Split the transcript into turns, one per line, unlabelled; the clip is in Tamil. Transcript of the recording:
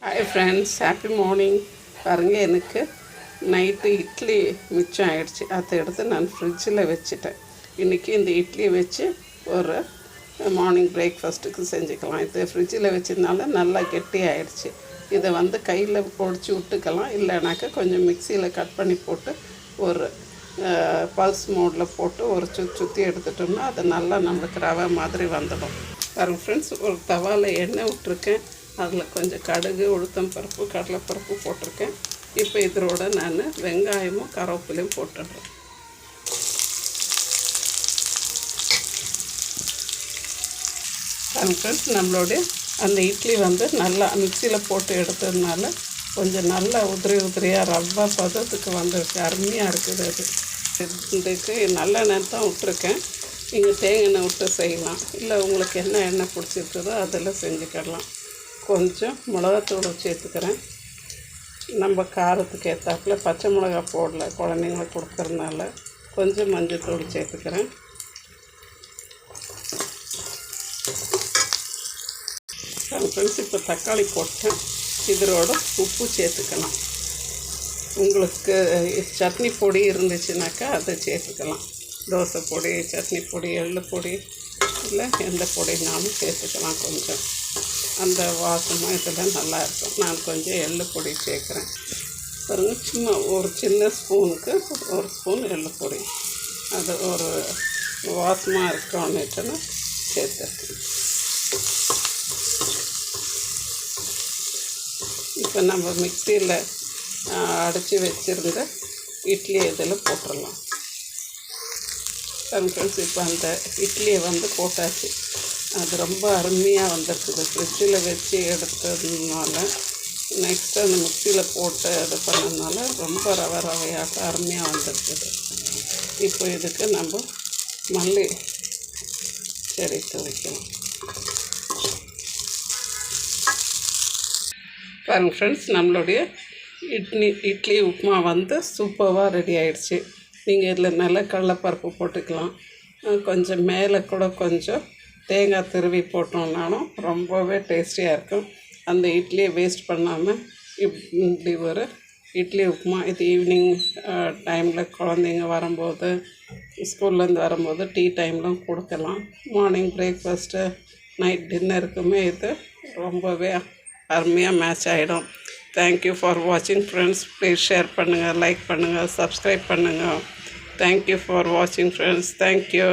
Hi friends, happy morning. பாருங்கள், எனக்கு நைட்டு இட்லி மிச்சம் ஆகிடுச்சு. அதை எடுத்து நான் ஃப்ரிட்ஜில் வச்சுட்டேன். இன்றைக்கி இந்த இட்லியை வச்சு ஒரு மார்னிங் பிரேக்ஃபாஸ்ட்டுக்கு செஞ்சுக்கலாம். இது ஃப்ரிட்ஜில் வச்சதுனால நல்லா கெட்டி ஆகிடுச்சு. இதை கையில் பொடிச்சு விட்டுக்கலாம். இல்லைனாக்கா கொஞ்சம் மிக்சியில் கட் பண்ணி போட்டு ஒரு பல்ஸ் மோடில் போட்டு ஒரு சுற்றி எடுத்துட்டோம்னா அது நல்லா நம்மளுக்கு ரவை மாதிரி வந்துடும். பாருங்கள் ஃப்ரெண்ட்ஸ், ஒரு தவாவில் எண்ணெய் விட்டுருக்கேன். அதில் கொஞ்சம் கடுகு, உளுத்தம் பருப்பு, கடலைப்பருப்பு போட்டிருக்கேன். இப்போ இதோட நான் வெங்காயமும் கருவேப்பிலையும் போட்டுடுறேன். ஃப்ரெண்ட்ஸ், நம்மளுடைய அந்த இட்லி நல்லா மிக்சியில் போட்டு எடுத்ததுனால கொஞ்சம் நல்லா உதிரியாக ரவ்வா பதத்துக்கு வந்துருக்கு. அருமையாக இருக்குது. அது இதுக்கு நல்லெண்ணெய் தான் விட்டுருக்கேன். நீங்கள் தேங்காய் எண்ணெய் விட்டு செய்யலாம். இல்லை உங்களுக்கு என்ன எண்ணெய் பிடிச்சிருக்குதோ அதில் செஞ்சுக்கிடலாம். கொஞ்சம் மிளகாத்தூள் சேர்த்துக்கிறேன். நம்ம காரத்துக்கு ஏற்றாப்புல பச்சை மிளகா போடல, குழந்தைங்களுக்கு கொடுக்கறதுனால கொஞ்சம் மஞ்சத்தூள் சேர்த்துக்கிறேன். ஃப்ரெண்ட்ஸ், இப்போ தக்காளி போட்டேன். இதோட உப்பு சேர்த்துக்கலாம். உங்களுக்கு சட்னி பொடி இருந்துச்சுனாக்கா அதை சேர்த்துக்கலாம். தோசை பொடி, சட்னி பொடி, எள்ளு பொடி, இல்லை எந்த பொடினாலும் சேர்த்துக்கலாம். கொஞ்சம் அந்த வாசமாக இதெல்லாம் நல்லாயிருக்கும். நான் கொஞ்சம் எள்ளு பொடி சேர்க்குறேன். பாருங்கள், சும்மா ஒரு சின்ன ஸ்பூனுக்கு ஒரு ஸ்பூன் எள்ளு பொடி, அது ஒரு வாசமாக இருக்கணுன்னு சேர்த்துருக்கேன். இப்போ நம்ம மிக்சியில் அடித்து வச்சுருந்த இட்லி இதில் போட்டுடலாம். ஃப்ரெண்ட்ஸ், இப்போ அந்த இட்லியை போட்டாச்சு. அது ரொம்ப அருமையாக வந்துருக்குது. ஃப்ரிட்ஜில் வச்சு எடுத்ததுனால நெக்ஸ்ட்டு அந்த மிக்சியில் போட்டு இது பண்ணதுனால ரொம்ப ரவையாக அருமையாக வந்துருக்குது. இப்போ இதுக்கு நம்ம மல்லி செடி துவைக்கலாம். பாருங்கள் ஃப்ரெண்ட்ஸ், நம்மளுடைய இட்லி உப்புமா சூப்பராக ரெடி ஆகிடுச்சு. நீங்கள் இதில் நல்ல கடலைப்பருப்பு போட்டுக்கலாம். கொஞ்சம் மேலே கூட கொஞ்சம் தேங்காய் துருவி போட்டோம்னாலும் ரொம்பவே டேஸ்டியாக இருக்கும். அந்த இட்லியை வேஸ்ட் பண்ணாமல் இப்படி ஒரு இட்லி உப்புமா இது ஈவினிங் டைமில் குழந்தைங்க வரும்போது, ஸ்கூல்லேருந்து வரும்போது டீ டைம்லாம் கொடுக்கலாம். மார்னிங் பிரேக்ஃபாஸ்ட்டு, நைட் டின்னருக்குமே இது ரொம்பவே அருமையாக மேட்ச் ஆகிடும். தேங்க்யூ ஃபார் வாட்சிங் ஃப்ரெண்ட்ஸ். ப்ளீஸ் ஷேர் பண்ணுங்கள், லைக் பண்ணுங்கள், சப்ஸ்கிரைப் பண்ணுங்கள். தேங்க்யூ ஃபார் வாட்சிங் ஃப்ரெண்ட்ஸ். தேங்க்யூ.